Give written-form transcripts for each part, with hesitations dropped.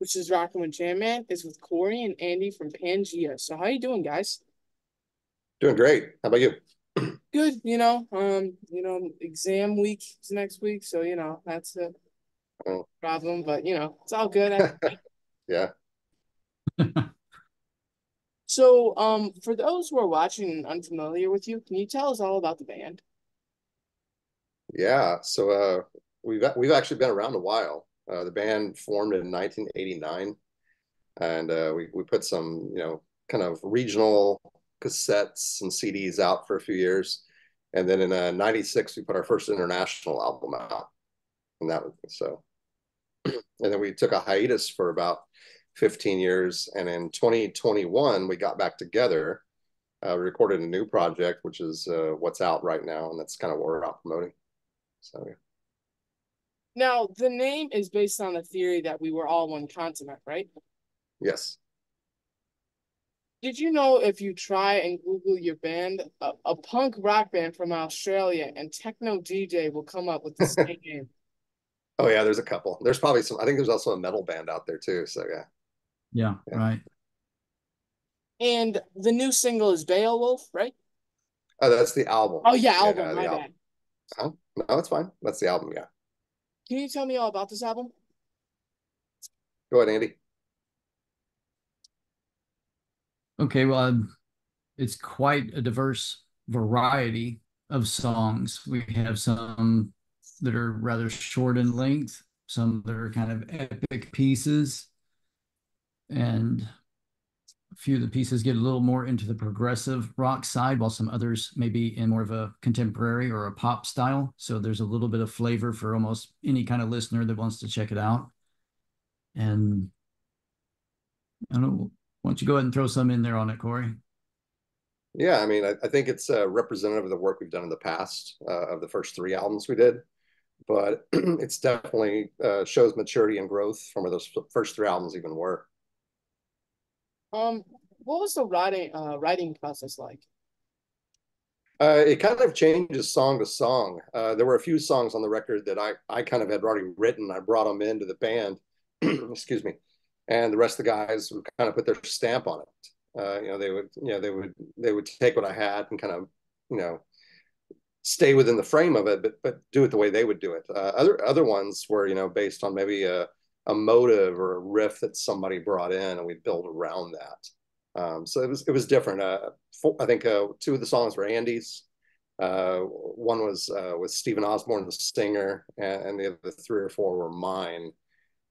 which is Rockin' with Jam Man, is with Corey and Andy from Pangaea. So how you doing, guys? Doing great. How about you? Good, exam week is next week, so that's a Oh, problem, but it's all good. yeah, So, for those who are watching and unfamiliar with you, can you tell us all about the band? yeah. We've actually been around a while. The band formed in 1989, and we put some kind of regional cassettes and CDs out for a few years, and then in '96 we put our first international album out, and that was so. And then we took a hiatus for about 15 years, and in 2021 we got back together, recorded a new project, which is what's out right now, and that's kind of what we're out promoting. So yeah. Now, the name is based on the theory that we were all one continent, right? Yes. Did you know if you try and Google your band, a punk rock band from Australia and techno DJ will come up with the same name? Oh yeah, there's a couple. There's probably some. I think there's also a metal band out there too. So yeah, Yeah, yeah. right. And the new single is Beowulf, right? Oh, that's the album. Oh yeah, album, Yeah, my the bad. album. Oh, no, it's fine. That's the album. Yeah. Can you tell me all about this album? Go ahead, Andy. Okay, well, it's quite a diverse variety of songs. We have some that are rather short in length, some that are kind of epic pieces, and a few of the pieces get a little more into the progressive rock side, while some others may be in more of a contemporary or a pop style. So there's a little bit of flavor for almost any kind of listener that wants to check it out. And I don't know, why don't you go ahead and throw some in there on it, Corey? Yeah, I mean, I think it's representative of the work we've done in the past, of the first three albums we did, but it's definitely shows maturity and growth from where those first three albums even were. Um, what was the writing process like? It kind of changes song to song. There were a few songs on the record that I kind of had already written. I brought them into the band, excuse me, and the rest of the guys would kind of put their stamp on it. They would take what I had and kind of, you know, stay within the frame of it, but do it the way they would do it. Other ones were, based on maybe a motive or a riff that somebody brought in, and we build around that. So it was different. I think two of the songs were Andy's. One was with Stephen Osborne, the singer, and the other three or four were mine.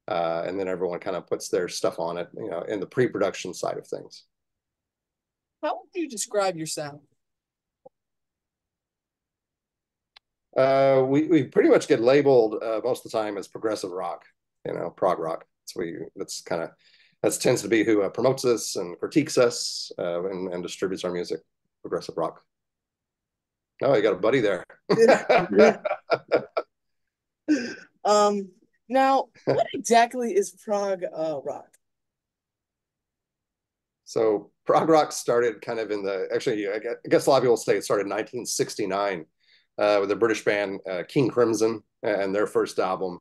And then everyone kind of puts their stuff on it, in the pre-production side of things. How would you describe your sound? We pretty much get labeled most of the time as progressive rock, prog rock. So that tends to be who promotes us and critiques us, and distributes our music, progressive rock. Oh, you got a buddy there. Um, Now, what exactly is prog rock? So prog rock started kind of actually, I guess a lot of people say it started in 1969 with the British band King Crimson and their first album.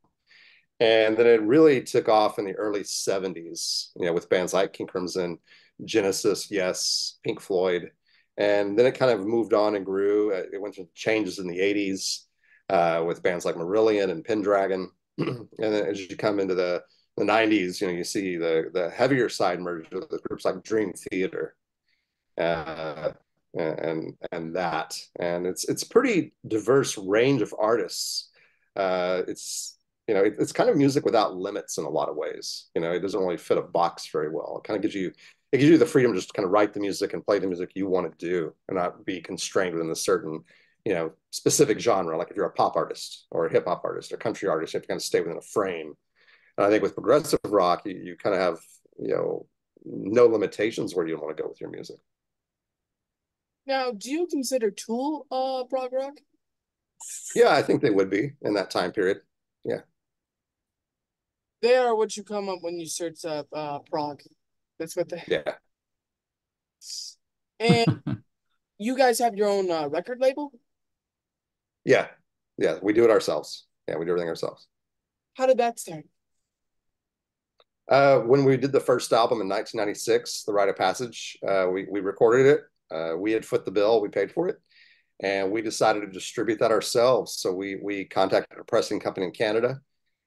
And then it really took off in the early 70s, with bands like King Crimson, Genesis, Yes, Pink Floyd. And then it kind of moved on and grew. It went through changes in the 80s with bands like Marillion and Pendragon. And then as you come into the 90s, you see the heavier side merge with the groups like Dream Theater, uh, and it's pretty diverse range of artists. It's kind of music without limits in a lot of ways. It doesn't really fit a box very well. It kind of gives you the freedom to just kind of write the music and play the music you want to do, and not be constrained within a certain specific genre. Like if you're a pop artist or a hip hop artist or country artist, you have to kind of stay within a frame. And I think with progressive rock, you kind of have no limitations where you want to go with your music. Now, do you consider Tool prog rock? Yeah, I think they would be in that time period. Yeah. They are what you come up when you search up prog. That's what they. Yeah. And you guys have your own record label? Yeah. Yeah. We do it ourselves. Yeah, we do everything ourselves. How did that start? When we did the first album in 1996, The Rite of Passage, we recorded it. We had foot the bill, we paid for it, and we decided to distribute that ourselves. So we contacted a pressing company in Canada,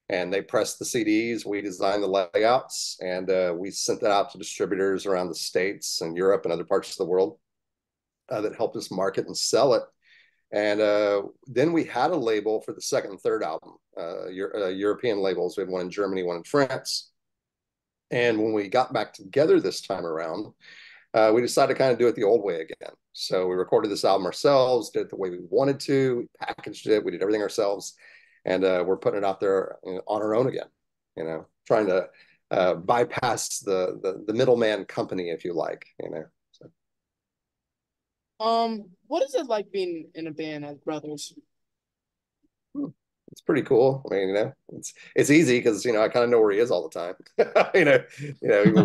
and they pressed the CDs. We designed the layouts, and we sent that out to distributors around the States and Europe and other parts of the world that helped us market and sell it. And then we had a label for the second and third album, European labels. We had one in Germany, one in France. And when we got back together this time around, we decided to kind of do it the old way again. So we recorded this album ourselves, did it the way we wanted to, we packaged it, we did everything ourselves, and we're putting it out there, on our own again. Trying to bypass the middleman company, if you like. So. What is it like being in a band as brothers? It's pretty cool. I mean, it's easy because I kind of know where he is all the time. Even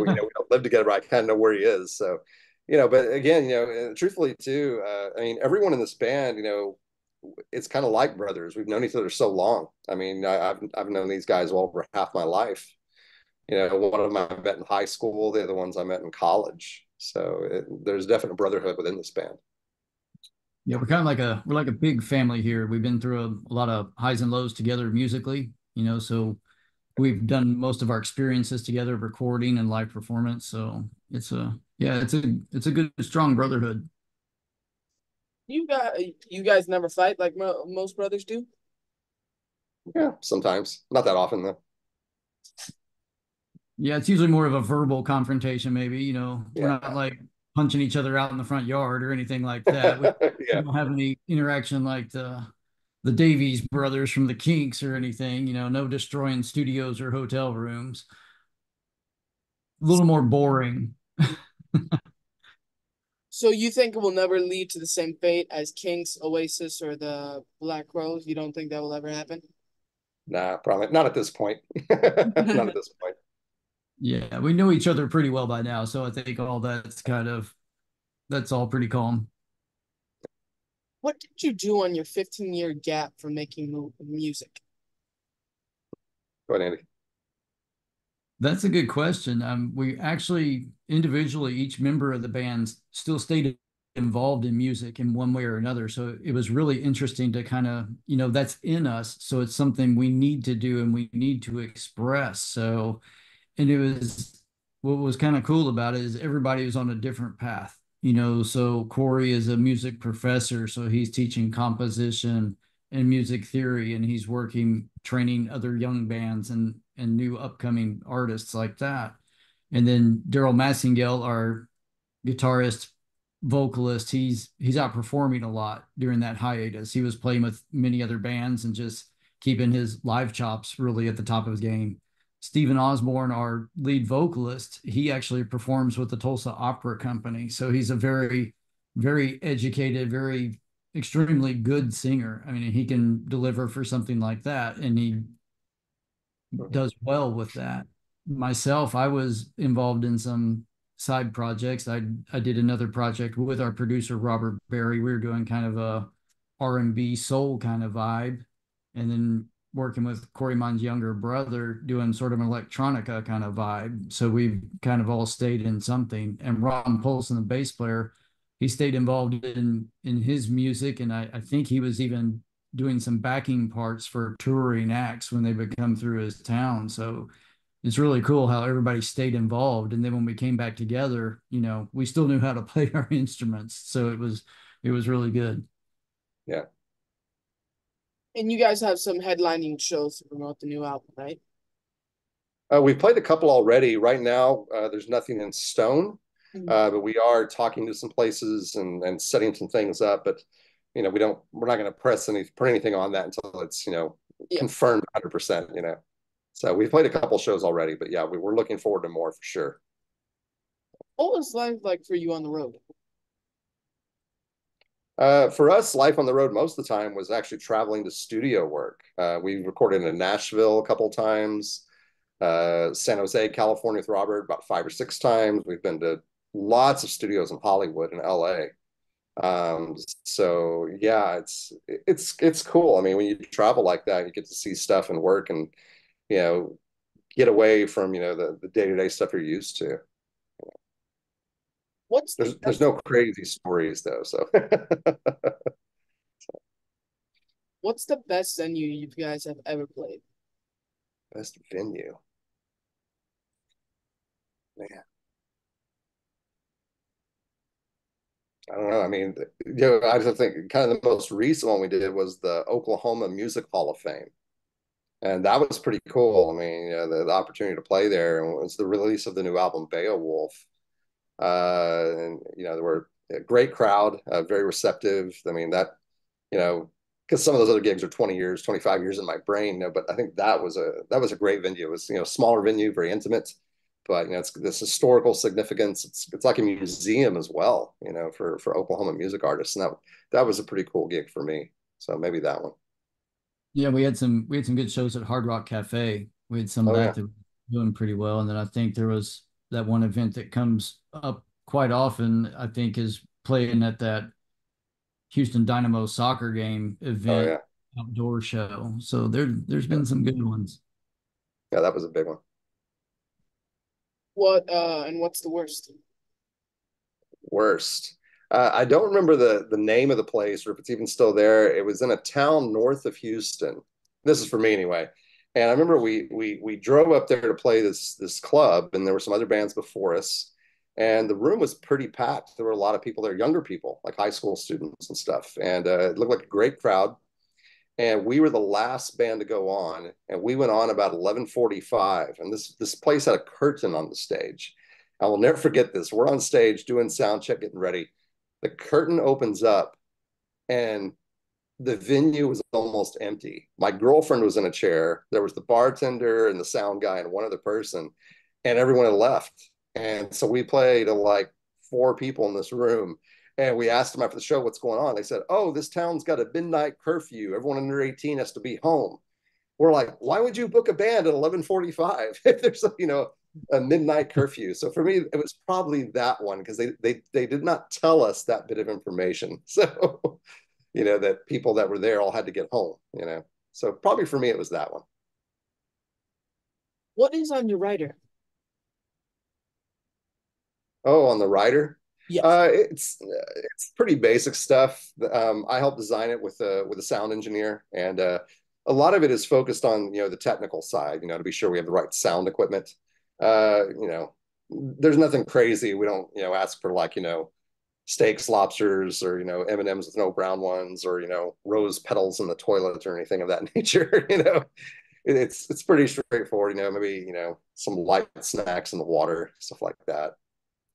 we don't live together, but I kind of know where he is. So, but again, and truthfully too, I mean, everyone in this band, it's kind of like brothers. We've known each other so long. I mean, I've known these guys well over half my life. One of them I met in high school, the other ones I met in college. So there's definite brotherhood within this band. Yeah, we're kind of like we're like a big family here. We've been through a lot of highs and lows together musically, so we've done most of our experiences together, recording and live performance. So it's a good strong brotherhood. You guys never fight like most brothers do? Yeah, sometimes. Not that often though. Yeah, it's usually more of a verbal confrontation, maybe. We're Yeah. not like punching each other out in the front yard or anything like that. We Yeah. don't have any interaction like the Davies brothers from the Kinks or anything, no destroying studios or hotel rooms. A little more boring. So you think it will never lead to the same fate as Kinks, Oasis, or the Black Crowes? You don't think that will ever happen? Nah, probably not at this point. Not at this point. Yeah, we know each other pretty well by now, so I think that's all pretty calm. What did you do on your 15-year gap from making music? Go ahead, Andy. That's a good question. We actually individually, each member of the band still stayed involved in music in one way or another. So it was really interesting to kind of, that's in us. So it's something we need to do and we need to express. So, and it was what was kind of cool about it is everybody was on a different path. So Corey is a music professor, so he's teaching composition and music theory, and he's working training other young bands and new upcoming artists like that. And then Daryl Massingale, our guitarist, vocalist, he's out performing a lot during that hiatus. He was playing with many other bands and just keeping his live chops really at the top of his game. Stephen Osborne, our lead vocalist, he actually performs with the Tulsa Opera Company. So he's a very, very educated, very extremely good singer. I mean, he can deliver for something like that, and he does well with that. Myself, I was involved in some side projects. I did another project with our producer Robert Berry. We were doing kind of a R&B soul kind of vibe, and then working with Corey Mon's younger brother doing sort of an electronica kind of vibe. So we've kind of all stayed in something. And Ron Polson, the bass player, he stayed involved in his music, and I think he was even doing some backing parts for touring acts when they would come through his town. So it's really cool how everybody stayed involved. And then when we came back together, we still knew how to play our instruments. So it was really good. Yeah. And you guys have some headlining shows to promote the new album, right? We've played a couple already. Right now, there's nothing in stone, but we are talking to some places and setting some things up. But we're not going to put anything on that until it's Yeah. confirmed 100%. So we've played a couple shows already, but yeah, we're looking forward to more for sure. What was life like for you on the road? For us, life on the road most of the time was actually traveling to studio work. We recorded in Nashville a couple times, San Jose, California with Robert about 5 or 6 times. We've been to lots of studios in Hollywood and LA. So yeah, it's cool. I mean, when you travel like that, you get to see stuff and work and, you know, get away from, the day-to-day stuff you're used to. What's the There's best no crazy stories though, so what's the best venue you guys have ever played? best venue, man. I don't know. I mean, I just think kind of the most recent one we did was the Oklahoma Music Hall of Fame, and that was pretty cool. I mean, the opportunity to play there, and it was the release of the new album Beowulf. And there were a great crowd, very receptive. I mean, you know, because some of those other gigs are 20 years, 25 years in my brain. But I think that was a great venue. It was, smaller venue, very intimate, but it's this historical significance. It's like a museum as well, for Oklahoma music artists, and that was a pretty cool gig for me. So maybe that one. Yeah, we had some good shows at Hard Rock Cafe. We had some of Oh that yeah, that were doing pretty well, and then I think there was that one event that comes up quite often. I think is playing at that Houston Dynamo soccer game oh event yeah, outdoor show. So there's been some good ones. yeah. That was a big one. What's the worst? Worst. I don't remember the name of the place or if it's even still there. It was in a town north of Houston. This is for me anyway. And I remember we drove up there to play this club, and there were some other bands before us, and the room was pretty packed. There were a lot of people there, younger people, like high school students and stuff, and it looked like a great crowd. And we were the last band to go on, and we went on about 11:45, and this place had a curtain on the stage. I will never forget this. We're on stage doing sound check, getting ready. The curtain opens up, and the venue was almost empty. My girlfriend was in a chair. There was the bartender and the sound guy and one other person, and everyone had left. And so we played to like four people in this room. And we asked them after the show, what's going on? They said, oh, this town's got a midnight curfew. Everyone under 18 has to be home. We're like, why would you book a band at 11:45 if there's a midnight curfew? So for me, it was probably that one because they did not tell us that bit of information. So that people that were there all had to get home. So probably for me, it was that one. What is on your writer? Oh, on the rider, Yes. it's pretty basic stuff. I helped design it with a sound engineer, and a lot of it is focused on the technical side. To be sure we have the right sound equipment. There's nothing crazy. We don't ask for like steaks, lobsters, or M&Ms with no brown ones, or rose petals in the toilet or anything of that nature. It's pretty straightforward. Maybe some light snacks in the water, stuff like that.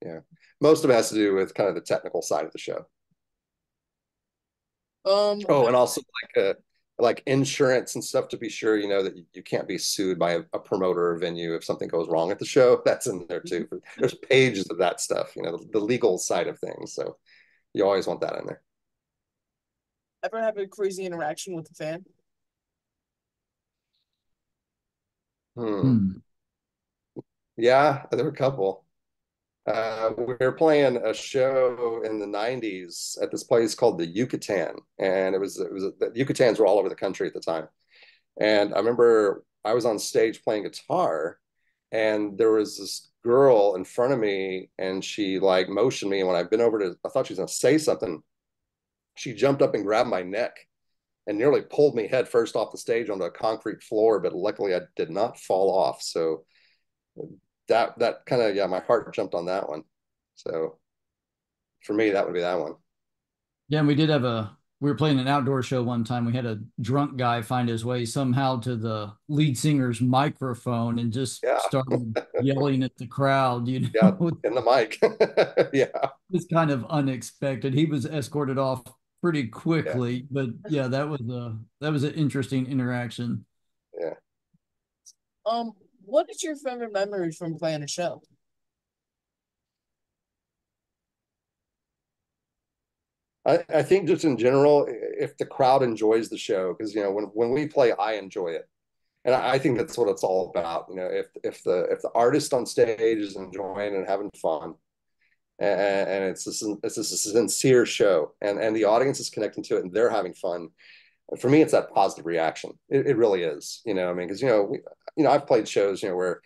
Yeah, most of it has to do with kind of the technical side of the show. Oh, How, and also like insurance and stuff to be sure that you can't be sued by a promoter or venue if something goes wrong at the show. That's in there too. There's pages of that stuff, the legal side of things. So you always want that in there. ever have a crazy interaction with a fan? Hmm. Hmm. Yeah, there were a couple. We were playing a show in the 90s at this place called the Yucatan. And the Yucatans were all over the country at the time. And I remember I was on stage playing guitar, and there was this girl in front of me, and she like motioned me. And when I bent over I thought she was going to say something. She jumped up and grabbed my neck and nearly pulled me head first off the stage onto a concrete floor. But luckily, I did not fall off. So that kind of, yeah, my heart jumped on that one. So for me, that would be that one. Yeah, and we were playing an outdoor show one time. We had a drunk guy find his way somehow to the lead singer's microphone and just Yeah, started yelling at the crowd, yeah, in the mic. Yeah, It was kind of unexpected. He was escorted off pretty yeah, quickly, but yeah, that was an interesting interaction. yeah. Um, what is your favorite memory from playing a show? I think just in general, if the crowd enjoys the show, because when we play, I enjoy it, and I think that's what it's all about. If the artist on stage is enjoying and having fun, and it's a sincere show, and the audience is connecting to it, and they're having fun, For me, it's that positive reaction. It really is. I mean, because I've played shows, where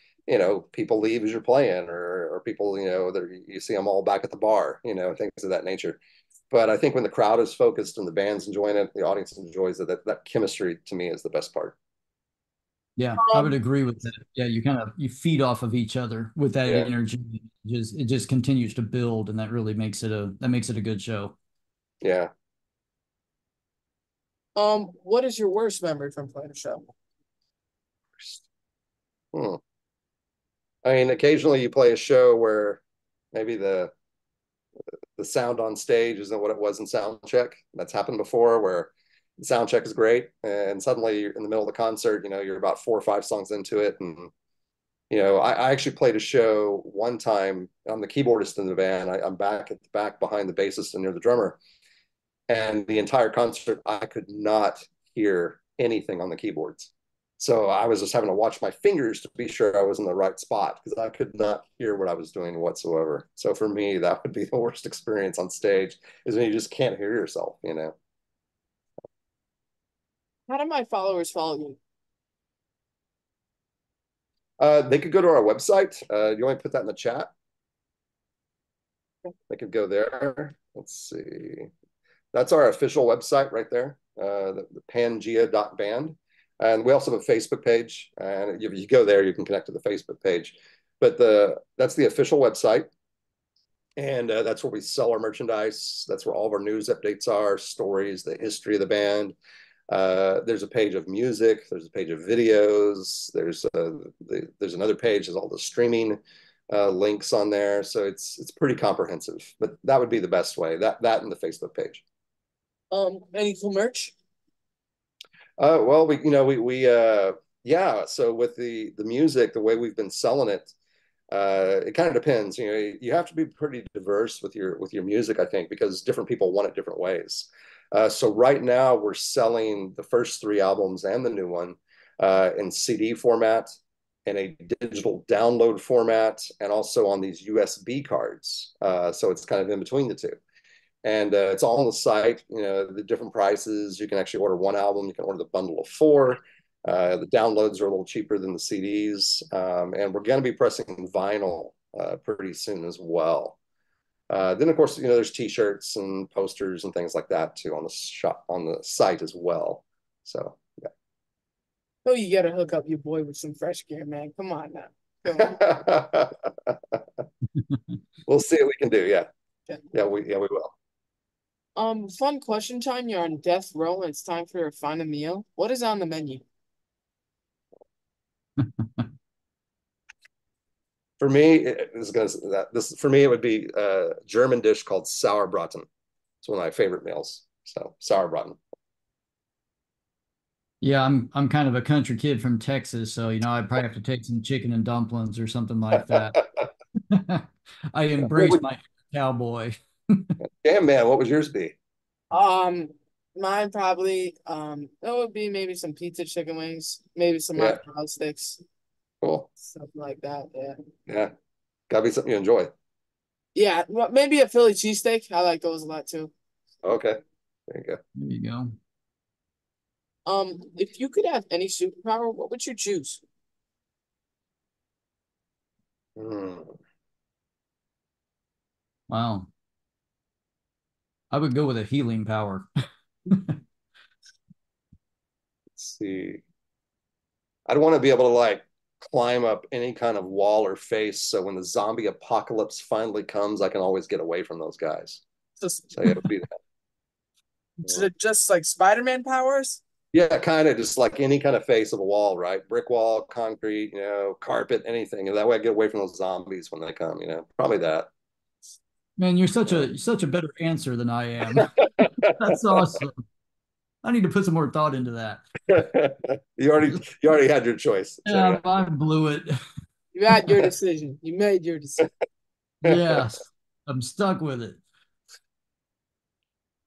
people leave as you're playing, or people, you see them all back at the bar, things of that nature. But I think when the crowd is focused and the band's enjoying it, the audience enjoys it. That chemistry to me is the best part. Yeah, I would Um, agree with that. Yeah, you kind of you feed off of each other with that Yeah, energy. It just continues to build, and that makes it a good show. yeah. what is your worst memory from playing a show? Hmm. I mean, occasionally you play a show where maybe the sound on stage isn't what it was in sound check. That's happened before, where the sound check is great, and suddenly you're in the middle of the concert, you're about 4 or 5 songs into it, and I actually played a show one time. I'm the keyboardist in the band. I'm back at the back behind the bassist and near the drummer, and the entire concert I could not hear anything on the keyboards. So I was just having to watch my fingers to be sure I was in the right spot, because I could not hear what I was doing whatsoever. So for me, that would be the worst experience on stage, is when you just can't hear yourself. How do my followers follow you? They could go to our website. You want to put that in the chat? They could go there. Let's see. That's our official website right there, the Pangaea.band. And we also have a Facebook page. And if you go there, you can connect to the Facebook page. But that's the official website. And that's where we sell our merchandise. That's where all of our news updates are, stories, the history of the band. There's a page of music. There's a page of videos. There's another page. There's all the streaming links on there. So it's pretty comprehensive. But that would be the best way. That and the Facebook page. Any cool merch? Well, yeah. So with the music, the way we've been selling it, it kind of depends. You have to be pretty diverse with your music, I think, because different people want it different ways. So right now we're selling the first 3 albums and the new one in CD format, in a digital download format, and also on these USB cards. So it's kind of in between the two. And it's all on the site. The different prices. You can actually order 1 album. You can order the bundle of 4. The downloads are a little cheaper than the CDs, and we're going to be pressing vinyl pretty soon as well. Then, of course, there's T-shirts and posters and things like that too on the site as well. So Oh, you gotta hook up your boy with some fresh gear, man. Come on now. Come yeah, we'll see what we can do. Yeah, on. we will. Fun question time. You're on death row and it's time for your final meal. What is on the menu? For me, it would be a German dish called Sauerbraten. It's one of my favorite meals. So Sauerbraten. Yeah, I'm kind of a country kid from Texas, so I'd probably have to take some chicken and dumplings or something like that. I What embrace would, my cowboy. damn man, what would yours be? Um, mine probably that would be maybe some pizza chicken wings, maybe some Yeah, mozzarella sticks, cool. something like that. Yeah. Yeah, gotta be something you enjoy. Yeah, well, maybe a Philly cheesesteak. I like those a lot too. Okay, there you There you go. If you could have any superpower, what would you choose? go. Wow. I would go with a healing power. Let's see. I'd want to be able to like climb up any kind of wall or face, so when the zombie apocalypse finally comes, I can always get away from those guys. Just, So yeah, it would be that. Yeah. just like Spider-Man powers? Yeah, kind of just like any kind of face of a wall, right? Brick wall, concrete, carpet, anything. And that way I get away from those zombies when they come. Probably that. Man, you're such Yeah. a better answer than I am. That's awesome. I need to put some more thought into that. you already had your choice. So Yeah, yeah. I blew it. You had your decision. You made your decision. Yes, I'm stuck with it.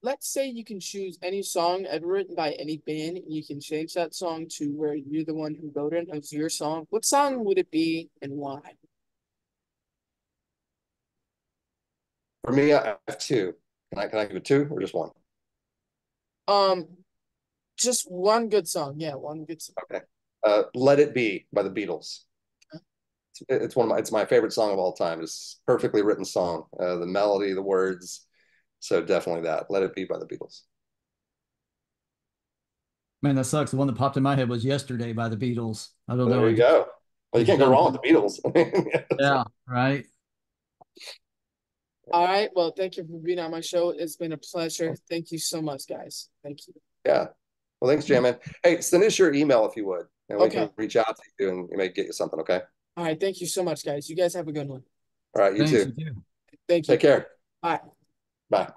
Let's say you can choose any song ever written by any band, and you can change that song to where you're the one who wrote it. It's your song. What song would it be and why? For me, I have 2. Can I give it 2 or just one? Um, Just one good song. Yeah, one good song. Okay. Let It Be by the Beatles. It's my favorite song of all time. It's a perfectly written song. The melody, the words. So definitely that. Let It Be by the Beatles. Man, that sucks. The one that popped in my head was Yesterday by the Beatles. I don't know. There you go. Well, you Just can't go wrong jumped. with the Beatles. Yeah, right. All right. Well, thank you for being on my show. It's been a pleasure. Thank you so much, guys. Thank you. Yeah. Well, thanks, Jam, man. Hey, send us your email if you would, and we Okay. can reach out to you and maybe get you something. Okay. All right. Thank you so much, guys. You guys have a good one. All right. You Thanks, too. you too. Thank you. Take care. Bye. Bye.